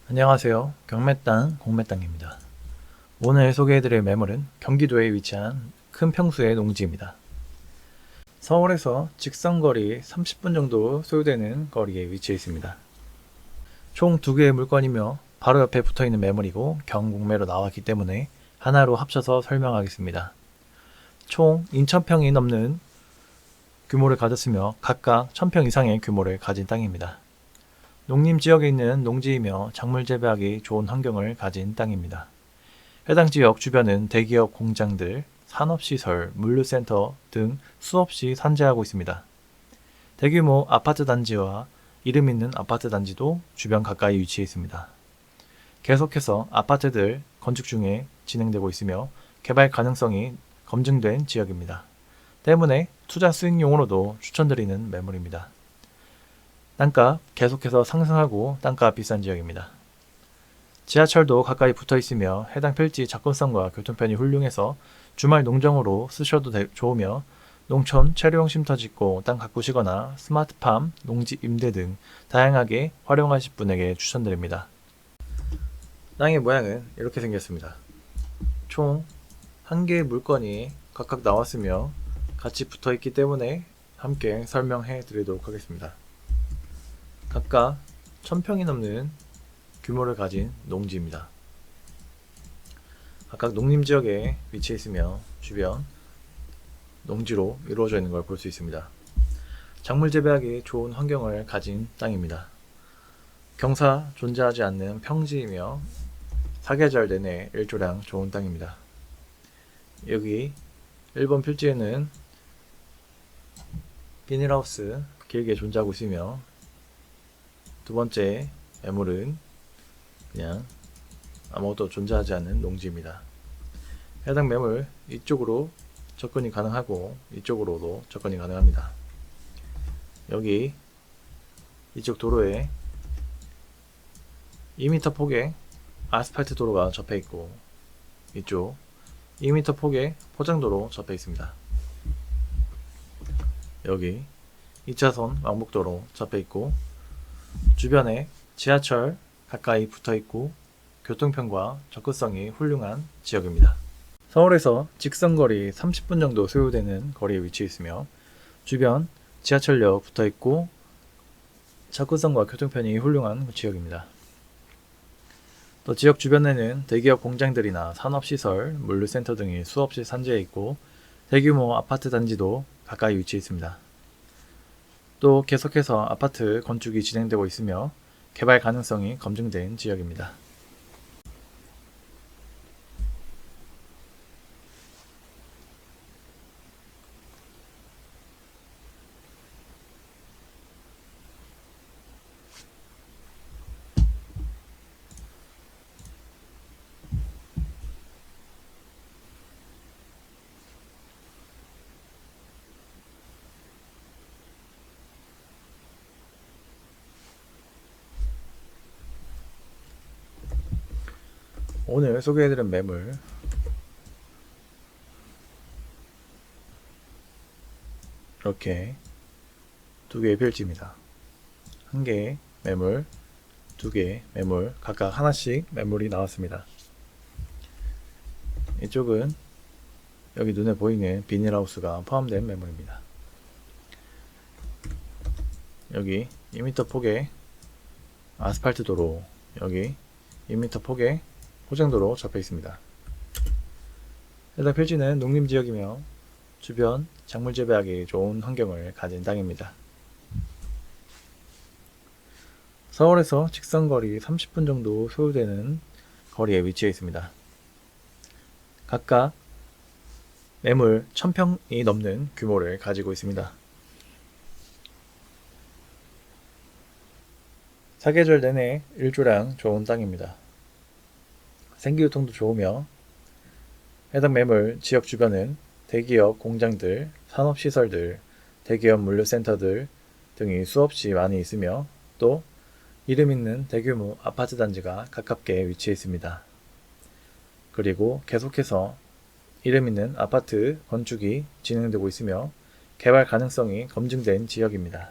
안녕하세요. 경매 땅 공매땅입니다. 오늘 소개해드릴 매물은 경기도에 위치한 큰 평수의 농지입니다. 서울에서 직선거리 30분 정도 소요되는 거리에 위치해 있습니다. 총 2개의 물건이며 바로 옆에 붙어있는 매물이고 경공매로 나왔기 때문에 하나로 합쳐서 설명하겠습니다. 총 2,000평이 넘는 규모를 가졌으며 각각 1,000평 이상의 규모를 가진 땅입니다. 농림 지역에 있는 농지이며 작물 재배하기 좋은 환경을 가진 땅입니다. 해당 지역 주변은 대기업 공장들, 산업시설, 물류센터 등 수없이 산재하고 있습니다. 대규모 아파트 단지와 이름 있는 아파트 단지도 주변 가까이 위치해 있습니다. 계속해서 아파트들 건축 중에 진행되고 있으며 개발 가능성이 검증된 지역입니다. 때문에 투자 수익용으로도 추천드리는 매물입니다. 땅값 계속해서 상승하고 땅값 비싼 지역입니다. 지하철도 가까이 붙어 있으며 해당 필지 접근성과 교통편이 훌륭해서 주말 농정으로 쓰셔도 좋으며 농촌 체류용 쉼터 짓고 땅 가꾸시거나 스마트팜, 농지 임대 등 다양하게 활용하실 분에게 추천드립니다. 땅의 모양은 이렇게 생겼습니다. 총 1개의 물건이 각각 나왔으며 같이 붙어 있기 때문에 함께 설명해 드리도록 하겠습니다. 각각 1,000평이 넘는 규모를 가진 농지입니다. 각각 농림지역에 위치해 있으며 주변 농지로 이루어져 있는 걸 볼 수 있습니다. 작물 재배하기 좋은 환경을 가진 땅입니다. 경사 존재하지 않는 평지이며 사계절 내내 일조량 좋은 땅입니다. 여기 1번 필지에는 비닐하우스 길게 존재하고 있으며 두 번째 매물은 그냥 아무것도 존재하지 않는 농지입니다. 해당 매물 이쪽으로 접근이 가능하고 이쪽으로도 접근이 가능합니다. 여기 이쪽 도로에 2m 폭의 아스팔트 도로가 접해 있고 이쪽 2m 폭의 포장도로 접해 있습니다. 여기 2차선 왕복도로 접해 있고 주변에 지하철 가까이 붙어 있고 교통편과 접근성이 훌륭한 지역입니다. 서울에서 직선거리 30분 정도 소요되는 거리에 위치해 있으며 주변 지하철역 붙어 있고 접근성과 교통편이 훌륭한 지역입니다. 또 지역 주변에는 대기업 공장들이나 산업시설, 물류센터 등이 수없이 산재해 있고 대규모 아파트 단지도 가까이 위치해 있습니다. 또 계속해서 아파트 건축이 진행되고 있으며 개발 가능성이 검증된 지역입니다. 오늘 소개해드린 매물 이렇게 2개의 필지입니다. 1개의 매물, 2개의 매물 각각 하나씩 매물이 나왔습니다. 이쪽은 여기 눈에 보이는 비닐하우스가 포함된 매물입니다. 여기 2m 폭의 아스팔트 도로, 여기 2m 폭의 포장도로 접해 있습니다. 해당 필지는 농림지역이며 주변 작물 재배하기 좋은 환경을 가진 땅입니다. 서울에서 직선거리 30분 정도 소요되는 거리에 위치해 있습니다. 각각 매물 1,000평이 넘는 규모를 가지고 있습니다. 사계절 내내 일조량 좋은 땅입니다. 생기교통도 좋으며 해당 매물 지역 주변은 대기업 공장들, 산업시설들, 대기업 물류센터들 등이 수없이 많이 있으며 또 이름 있는 대규모 아파트 단지가 가깝게 위치해 있습니다. 그리고 계속해서 이름 있는 아파트 건축이 진행되고 있으며 개발 가능성이 검증된 지역입니다.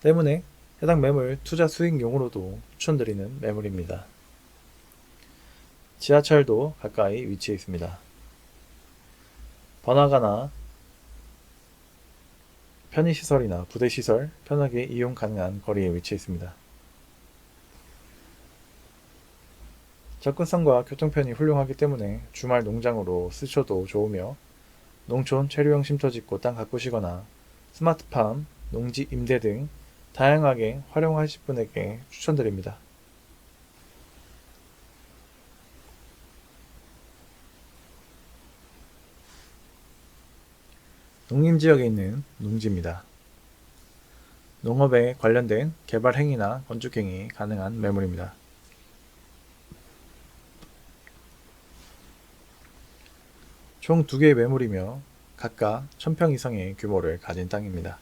때문에 해당 매물 투자 수익용으로도 추천드리는 매물입니다. 지하철도 가까이 위치해 있습니다. 번화가나 편의시설이나 부대시설 편하게 이용 가능한 거리에 위치해 있습니다. 접근성과 교통편이 훌륭하기 때문에 주말 농장으로 쓰셔도 좋으며 농촌 체류형 쉼터 짓고 땅 가꾸시거나 스마트팜, 농지 임대 등 다양하게 활용하실 분에게 추천드립니다. 농림지역에 있는 농지입니다. 농업에 관련된 개발 행위나 건축 행위 가능한 매물입니다. 총 2개의 매물이며 각각 1000평 이상의 규모를 가진 땅입니다.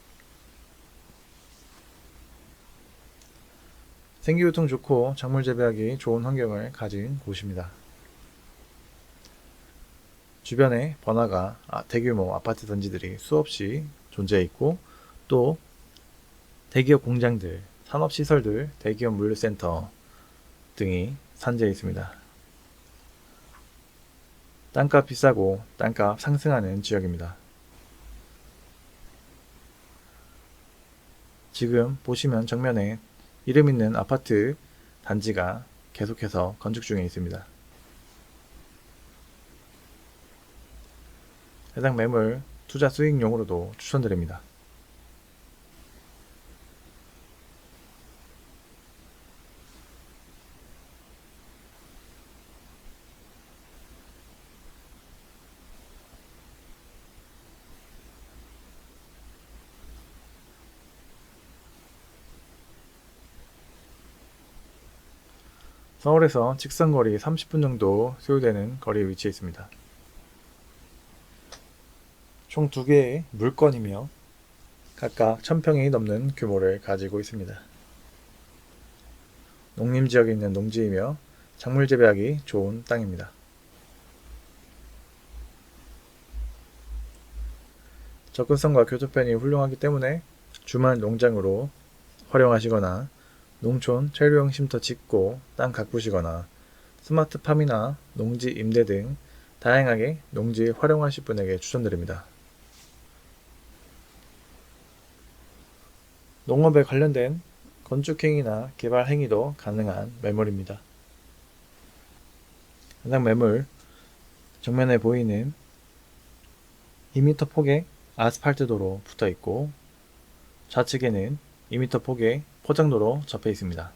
생기교통 좋고 작물 재배하기 좋은 환경을 가진 곳입니다. 주변에 번화가, 대규모 아파트 단지들이 수없이 존재해 있고 또 대기업 공장들, 산업시설들, 대기업 물류센터 등이 산재해 있습니다. 땅값 비싸고 땅값 상승하는 지역입니다. 지금 보시면 정면에 이름 있는 아파트 단지가 계속해서 건축 중에 있습니다. 해당 매물 투자 수익용으로도 추천드립니다. 서울에서 직선거리 30분 정도 소요되는 거리에 위치해 있습니다. 총 2개의 물건이며 각각 1000평이 넘는 규모를 가지고 있습니다. 농림지역에 있는 농지이며 작물 재배하기 좋은 땅입니다. 접근성과 교통편이 훌륭하기 때문에 주말 농장으로 활용하시거나 농촌 체류형 쉼터 짓고 땅 가꾸시거나 스마트팜이나 농지 임대 등 다양하게 농지 활용하실 분에게 추천드립니다. 농업에 관련된 건축행위나 개발행위도 가능한 매물입니다. 해당 매물 정면에 보이는 2m 폭의 아스팔트 도로 붙어 있고 좌측에는 2m 폭의 포장도로 접해 있습니다.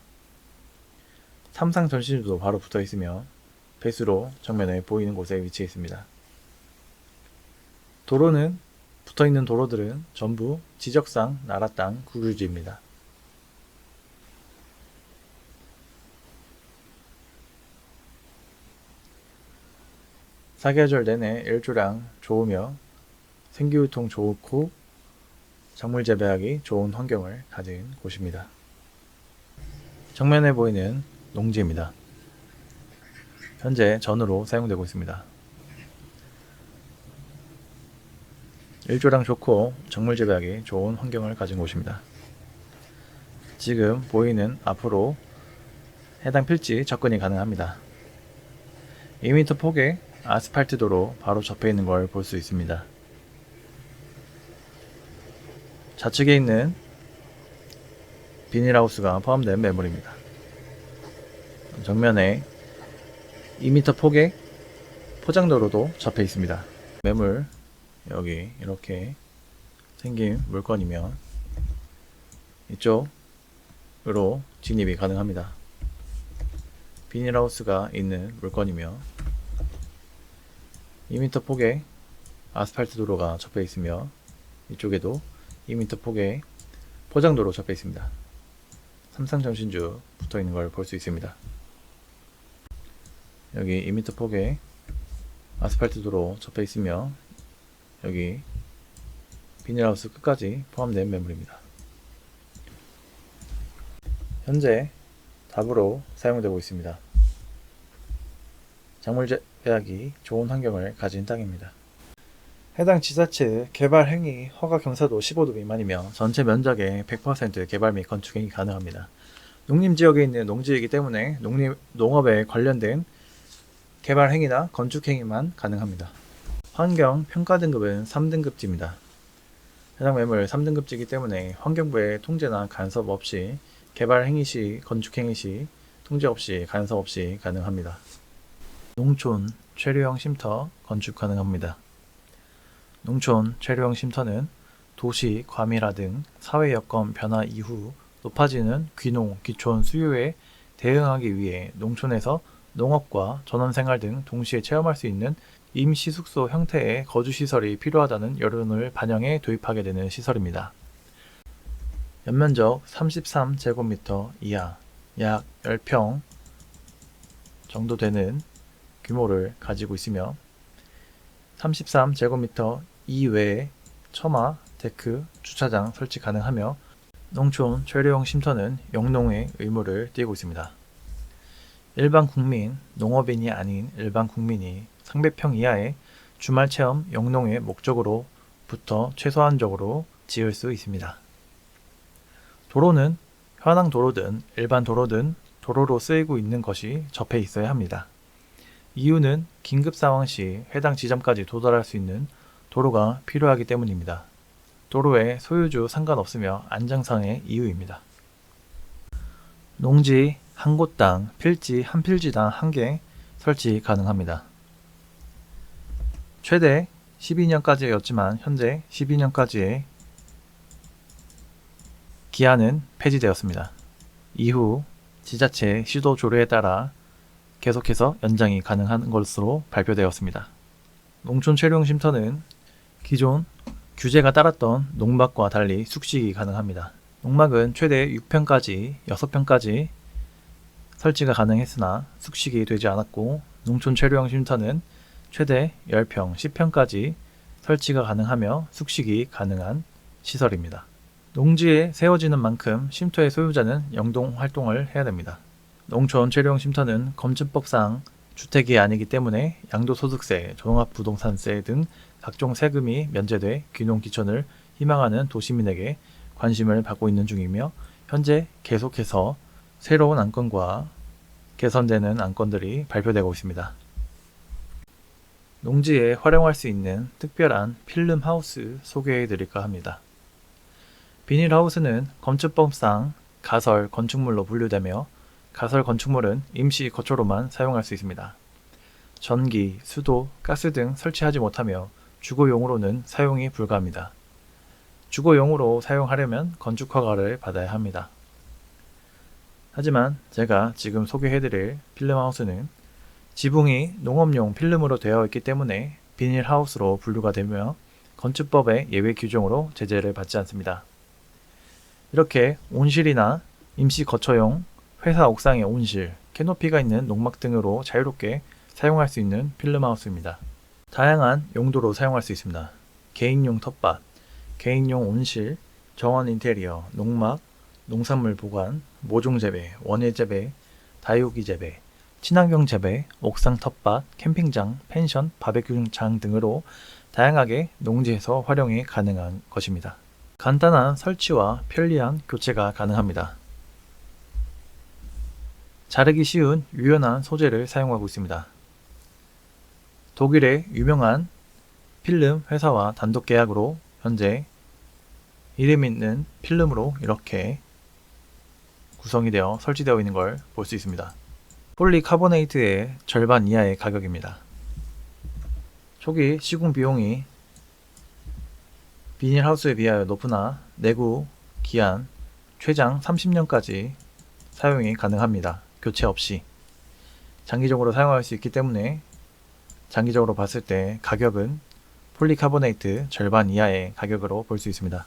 삼상 전신주도 바로 붙어 있으며 배수로 정면에 보이는 곳에 위치해 있습니다. 도로는 붙어 있는 도로들은 전부 지적상 나라 땅 국유지입니다. 사계절 내내 일조량 좋으며 생기유통 좋고 작물 재배하기 좋은 환경을 가진 곳입니다. 정면에 보이는 농지입니다. 현재 전으로 사용되고 있습니다. 일조량 좋고 작물 재배하기 좋은 환경을 가진 곳입니다. 지금 보이는 앞으로 해당 필지 접근이 가능합니다. 2m 폭의 아스팔트 도로 바로 접해 있는 걸 볼 수 있습니다. 좌측에 있는 비닐하우스가 포함된 매물입니다. 정면에 2m 폭의 포장도로도 접해 있습니다. 매물 여기 이렇게 생긴 물건이며 이쪽으로 진입이 가능합니다. 비닐하우스가 있는 물건이며 2m 폭의 아스팔트 도로가 접해 있으며 이쪽에도 2m 폭의 포장도로 접해 있습니다. 삼상전신주 붙어 있는 걸 볼 수 있습니다. 여기 2m 폭의 아스팔트 도로 접해 있으며 여기 비닐하우스 끝까지 포함된 매물입니다. 현재 답으로 사용되고 있습니다. 작물 재배하기 좋은 환경을 가진 땅입니다. 해당 지자체 개발 행위 허가 경사도 15도 미만이며 전체 면적의 100% 개발 및 건축행위 가능합니다. 농림지역에 있는 농지이기 때문에 농업에 관련된 개발 행위나 건축 행위만 가능합니다. 환경 평가 등급은 3등급지입니다. 해당 매물 3등급지이기 때문에 환경부의 통제나 간섭 없이 개발 행위 시, 건축 행위 시 통제 없이 간섭 없이 가능합니다. 농촌 체류형 쉼터 건축 가능합니다. 농촌 체류형 쉼터는 도시, 과밀화 등 사회 여건 변화 이후 높아지는 귀농, 귀촌 수요에 대응하기 위해 농촌에서 농업과 전원생활 등 동시에 체험할 수 있는 임시숙소 형태의 거주시설이 필요하다는 여론을 반영해 도입하게 되는 시설입니다. 연면적 33제곱미터 이하, 약 10평 정도 되는 규모를 가지고 있으며 33제곱미터 이외에 처마, 데크, 주차장 설치 가능하며 농촌 체류형 쉼터는 영농의 의무를 띠고 있습니다. 일반 국민, 농업인이 아닌 일반 국민이 상배평 이하의 주말 체험 영농의 목적으로부터 최소한적으로 지을 수 있습니다. 도로는 현황 도로든 일반 도로든 도로로 쓰이고 있는 것이 접해 있어야 합니다. 이유는 긴급 상황 시 해당 지점까지 도달할 수 있는 도로가 필요하기 때문입니다. 도로에 소유주 상관없으며 안정상의 이유입니다. 농지 한 곳당 필지 한 필지당 1개 설치 가능합니다. 최대 12년까지였지만 현재 12년까지의 기한은 폐지되었습니다. 이후 지자체 시도 조례에 따라 계속해서 연장이 가능한 것으로 발표되었습니다. 농촌 체류형 쉼터는 기존 규제가 따랐던 농막과 달리 숙식이 가능합니다. 농막은 최대 6평까지 6평까지 설치가 가능했으나 숙식이 되지 않았고 농촌 체류형 쉼터는 최대 10평, 10평까지 설치가 가능하며 숙식이 가능한 시설입니다. 농지에 세워지는 만큼 쉼터의 소유자는 영동 활동을 해야 됩니다. 농촌 체류형 쉼터는 검증법상 주택이 아니기 때문에 양도소득세, 종합부동산세 등 각종 세금이 면제돼 귀농 귀촌을 희망하는 도시민에게 관심을 받고 있는 중이며 현재 계속해서 새로운 안건과 개선되는 안건들이 발표되고 있습니다. 농지에 활용할 수 있는 특별한 필름하우스 소개해 드릴까 합니다. 비닐하우스는 건축법상 가설 건축물로 분류되며 가설 건축물은 임시 거처로만 사용할 수 있습니다. 전기, 수도, 가스 등 설치하지 못하며 주거용으로는 사용이 불가합니다. 주거용으로 사용하려면 건축허가를 받아야 합니다. 하지만 제가 지금 소개해드릴 필름하우스는 지붕이 농업용 필름으로 되어 있기 때문에 비닐하우스로 분류가 되며 건축법의 예외 규정으로 제재를 받지 않습니다. 이렇게 온실이나 임시 거처용, 회사 옥상의 온실, 캐노피가 있는 농막 등으로 자유롭게 사용할 수 있는 필름하우스입니다. 다양한 용도로 사용할 수 있습니다. 개인용 텃밭, 개인용 온실, 정원 인테리어, 농막, 농산물 보관, 모종 재배, 원예 재배, 다육이 재배, 친환경 재배, 옥상 텃밭, 캠핑장, 펜션, 바베큐장 등으로 다양하게 농지에서 활용이 가능한 것입니다. 간단한 설치와 편리한 교체가 가능합니다. 자르기 쉬운 유연한 소재를 사용하고 있습니다. 독일의 유명한 필름 회사와 단독 계약으로 현재 이름 있는 필름으로 이렇게 구성이 되어 설치되어 있는 걸 볼 수 있습니다. 폴리카보네이트의 절반 이하의 가격입니다. 초기 시공 비용이 비닐하우스에 비하여 높으나 내구 기한 최장 30년까지 사용이 가능합니다. 교체 없이 장기적으로 사용할 수 있기 때문에 장기적으로 봤을 때 가격은 폴리카보네이트 절반 이하의 가격으로 볼 수 있습니다.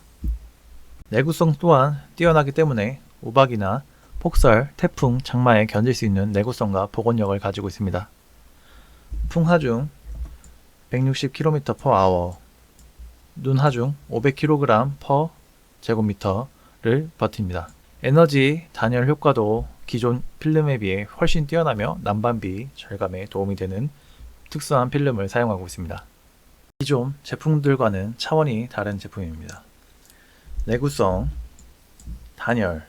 내구성 또한 뛰어나기 때문에 우박이나 폭설, 태풍, 장마에 견딜 수 있는 내구성과 복원력을 가지고 있습니다. 풍하중 160km/h, 눈하중 500kg/제곱미터를 버팁니다. 에너지 단열 효과도 기존 필름에 비해 훨씬 뛰어나며 난방비 절감에 도움이 되는 특수한 필름을 사용하고 있습니다. 기존 제품들과는 차원이 다른 제품입니다. 내구성, 단열,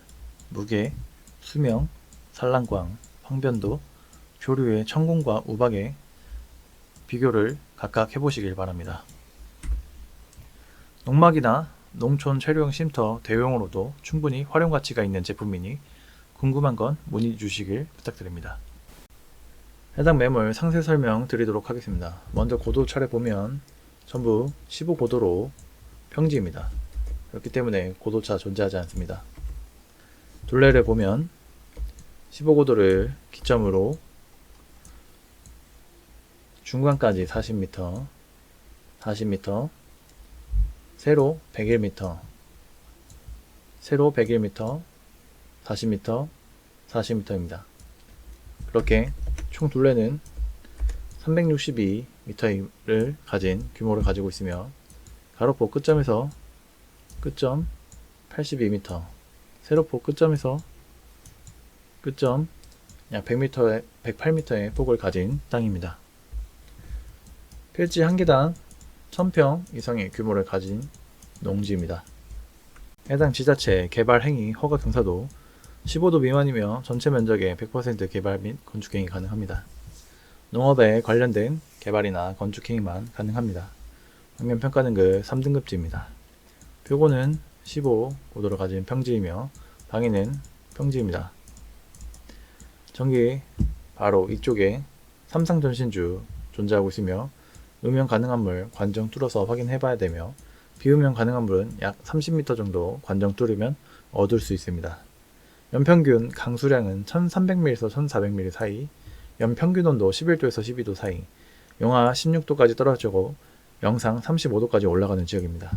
무게, 수명, 산란광, 황변도, 조류의 천공과 우박의 비교를 각각 해보시길 바랍니다. 농막이나 농촌 재료용 쉼터 대용으로도 충분히 활용 가치가 있는 제품이니 궁금한 건 문의 주시길 부탁드립니다. 해당 매물 상세 설명 드리도록 하겠습니다. 먼저 고도차를 보면 전부 15고도로 평지입니다. 그렇기 때문에 고도차 존재하지 않습니다. 둘레를 보면 15고도를 기점으로 중간까지 40m, 40m, 세로 101m, 세로 101m, 40m, 40m입니다. 그렇게 총 둘레는 362m를 가진 규모를 가지고 있으며 가로폭 끝점에서 끝점 82m, 세로폭 끝점에서 끝점 약 108m의 폭을 가진 땅입니다. 필지 한 개당 1000평 이상의 규모를 가진 농지입니다. 해당 지자체 개발 행위 허가 경사도 15도 미만이며 전체 면적의 100% 개발 및 건축 행위 가능합니다. 농업에 관련된 개발이나 건축 행위만 가능합니다. 환경 평가 등급 3등급지입니다. 표고는 15고도를 가진 평지이며 방위는 평지입니다. 전기 바로 이쪽에 삼상전신주 존재하고 있으며 음영 가능한 물 관정 뚫어서 확인해 봐야 되며 비음영 가능한 물은 약 30m 정도 관정 뚫으면 얻을 수 있습니다. 연평균 강수량은 1300ml에서 1400ml 사이, 연평균 온도 11도에서 12도 사이, 영하 16도까지 떨어지고 영상 35도까지 올라가는 지역입니다.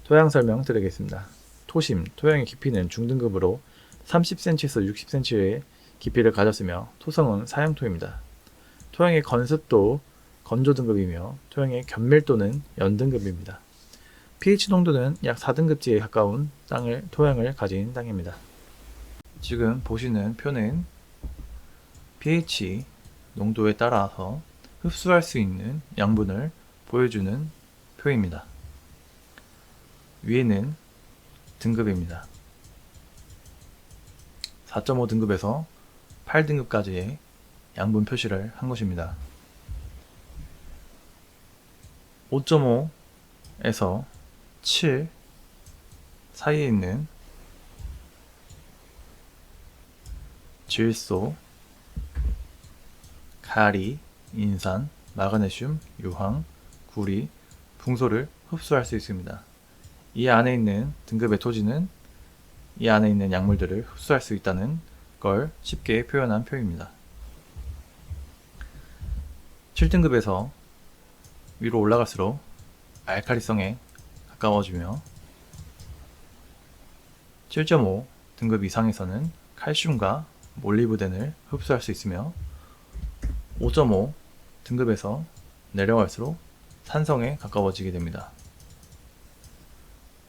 토양 설명 드리겠습니다. 토심, 토양의 깊이는 중등급으로 30cm에서 60cm의 깊이를 가졌으며 토성은 사양토입니다. 토양의 건습도 건조 등급이며 토양의 견밀도는 연등급입니다. pH 농도는 약 4등급지에 가까운 토양을 가진 땅입니다. 지금 보시는 표는 pH 농도에 따라서 흡수할 수 있는 양분을 보여주는 표입니다. 위에는 등급입니다. 4.5 등급에서 8등급까지의 양분 표시를 한 것입니다. 5.5에서 7 사이에 있는 질소, 가리, 인산, 마그네슘, 유황, 구리, 붕소를 흡수할 수 있습니다. 이 안에 있는 등급의 토지는 이 안에 있는 약물들을 흡수할 수 있다는 걸 쉽게 표현한 표입니다. 7등급에서 위로 올라갈수록 알칼리성에 가까워지며 7.5 등급 이상에서는 칼슘과 몰리브덴을 흡수할 수 있으며 5.5 등급에서 내려갈수록 산성에 가까워지게 됩니다.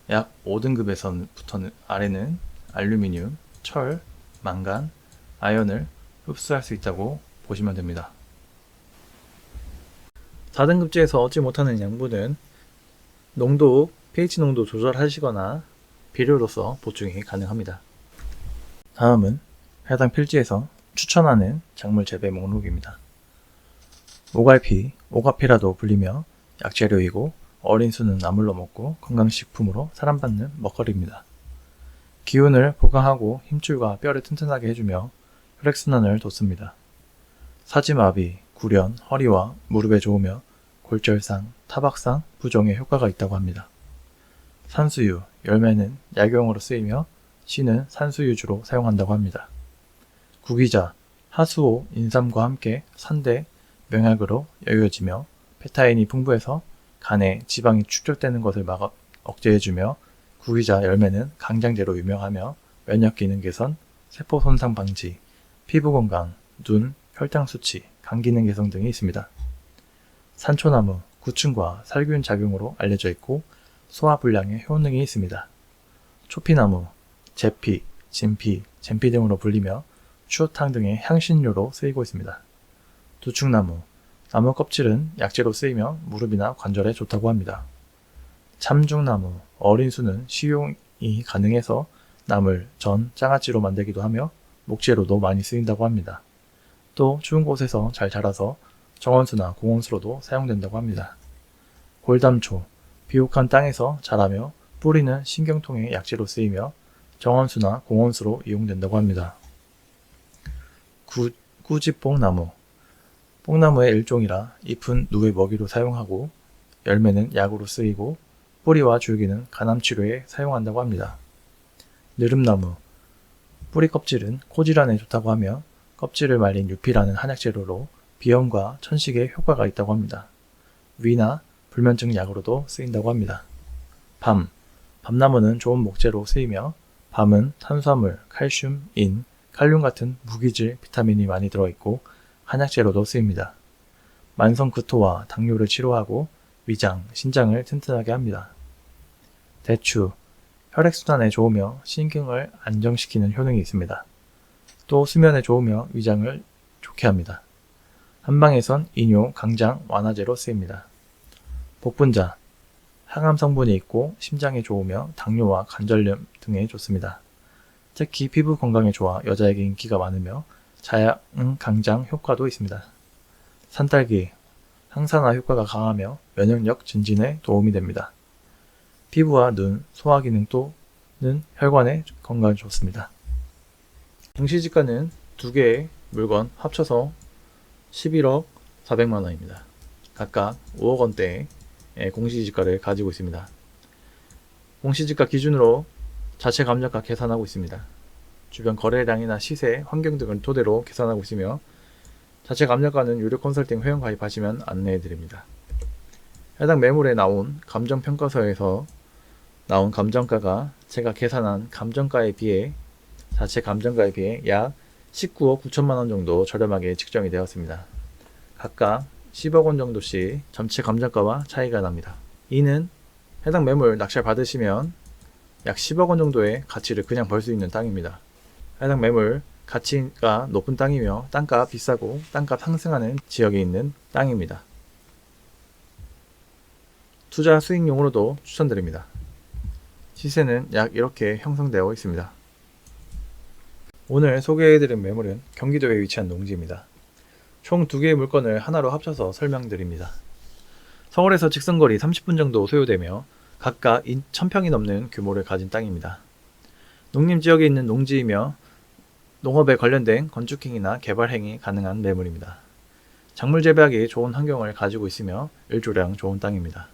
약 5등급에서부터는 아래는 알루미늄, 철, 망간, 아연을 흡수할 수 있다고 보시면 됩니다. 4등급지에서 얻지 못하는 양분은 농도, pH 농도 조절하시거나 비료로서 보충이 가능합니다. 다음은 해당 필지에서 추천하는 작물 재배 목록입니다. 오갈피, 오가피라도 불리며 약재료이고 어린 수는 나물로 먹고 건강식품으로 사랑받는 먹거리입니다. 기운을 보강하고 힘줄과 뼈를 튼튼하게 해주며 혈액순환을 돕습니다. 사지마비, 구련, 허리와 무릎에 좋으며 골절상, 타박상, 부종에 효과가 있다고 합니다. 산수유, 열매는 약용으로 쓰이며 씨는 산수유주로 사용한다고 합니다. 구기자, 하수오, 인삼과 함께 산대, 명약으로 여겨지며 페타인이 풍부해서 간에 지방이 축적되는 것을 억제해주며 구기자 열매는 강장제로 유명하며 면역 기능 개선, 세포 손상 방지, 피부 건강, 눈, 혈당 수치, 간 기능 개선 등이 있습니다. 산초나무, 구충과 살균 작용으로 알려져 있고 소화 불량에 효능이 있습니다. 초피나무, 제피, 진피, 젠피 등으로 불리며 추어탕 등의 향신료로 쓰이고 있습니다. 두충나무, 나무 껍질은 약재로 쓰이며 무릎이나 관절에 좋다고 합니다. 참중나무, 어린 수는 식용이 가능해서 나물, 전, 장아찌로 만들기도 하며 목재로도 많이 쓰인다고 합니다. 또 추운 곳에서 잘 자라서 정원수나 공원수로도 사용된다고 합니다. 골담초, 비옥한 땅에서 자라며 뿌리는 신경통의 약재로 쓰이며 정원수나 공원수로 이용된다고 합니다. 꾸지뽕나무, 뽕나무의 일종이라 잎은 누의 먹이로 사용하고 열매는 약으로 쓰이고 뿌리와 줄기는 간암 치료에 사용한다고 합니다. 느릅나무, 뿌리 껍질은 코질환에 좋다고 하며 껍질을 말린 유피라는 한약재료로 비염과 천식에 효과가 있다고 합니다. 위나 불면증 약으로도 쓰인다고 합니다. 밤나무는 좋은 목재로 쓰이며 밤은 탄수화물, 칼슘, 인, 칼륨 같은 무기질 비타민이 많이 들어있고 한약재로도 쓰입니다. 만성 구토와 당뇨를 치료하고 위장, 신장을 튼튼하게 합니다. 대추, 혈액순환에 좋으며 신경을 안정시키는 효능이 있습니다. 또 수면에 좋으며 위장을 좋게 합니다. 한방에선 이뇨, 강장, 완화제로 쓰입니다. 복분자, 항암 성분이 있고 심장에 좋으며 당뇨와 관절염 등에 좋습니다. 특히 피부 건강에 좋아 여자에게 인기가 많으며 자양 강장 효과도 있습니다. 산딸기, 항산화 효과가 강하며 면역력 증진에 도움이 됩니다. 피부와 눈, 소화기능 또는 혈관에 건강에 좋습니다. 공시지가는 두 개의 물건 합쳐서 11억 400만 원입니다. 각각 5억 원대의 공시지가를 가지고 있습니다. 공시지가 기준으로 자체 감정가 계산하고 있습니다. 주변 거래량이나 시세, 환경 등을 토대로 계산하고 있으며 자체 감정가는 유료 컨설팅 회원 가입하시면 안내해드립니다. 해당 매물에 나온 감정평가서에서 나온 감정가가 제가 계산한 감정가에 비해 자체 감정가에 비해 약 19억 9천만 원 정도 저렴하게 측정이 되었습니다. 각각 10억 원 정도씩 전체 감정가와 차이가 납니다. 이는 해당 매물 낙찰 받으시면 약 10억 원 정도의 가치를 그냥 벌 수 있는 땅입니다. 해당 매물 가치가 높은 땅이며 땅값 비싸고 땅값 상승하는 지역에 있는 땅입니다. 투자 수익용으로도 추천드립니다. 시세는 약 이렇게 형성되어 있습니다. 오늘 소개해드린 매물은 경기도에 위치한 농지입니다. 총 2개의 물건을 하나로 합쳐서 설명드립니다. 서울에서 직선거리 30분 정도 소요되며 각각 1000평이 넘는 규모를 가진 땅입니다. 농림지역에 있는 농지이며 농업에 관련된 건축행위나 개발행위 가능한 매물입니다. 작물 재배하기 좋은 환경을 가지고 있으며 일조량 좋은 땅입니다.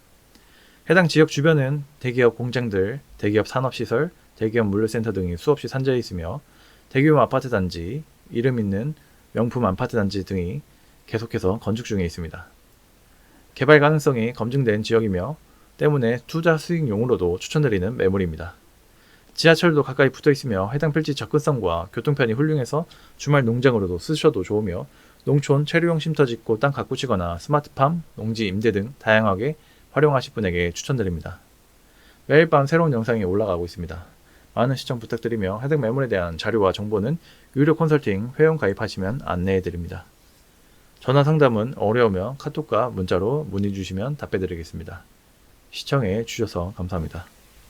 해당 지역 주변은 대기업 공장들, 대기업 산업시설, 대기업 물류센터 등이 수없이 산재해 있으며 대규모 아파트 단지, 이름 있는 명품 아파트 단지 등이 계속해서 건축 중에 있습니다. 개발 가능성이 검증된 지역이며 때문에 투자 수익용으로도 추천드리는 매물입니다. 지하철도 가까이 붙어 있으며 해당 필지 접근성과 교통편이 훌륭해서 주말 농장으로도 쓰셔도 좋으며 농촌 체류용 쉼터 짓고 땅 가꾸시거나 스마트팜, 농지 임대 등 다양하게 활용하실 분에게 추천드립니다. 매일 밤 새로운 영상이 올라가고 있습니다. 많은 시청 부탁드리며 해당 매물에 대한 자료와 정보는 유료 컨설팅 회원 가입하시면 안내해드립니다. 전화 상담은 어려우며 카톡과 문자로 문의 주시면 답해드리겠습니다. 시청해 주셔서 감사합니다.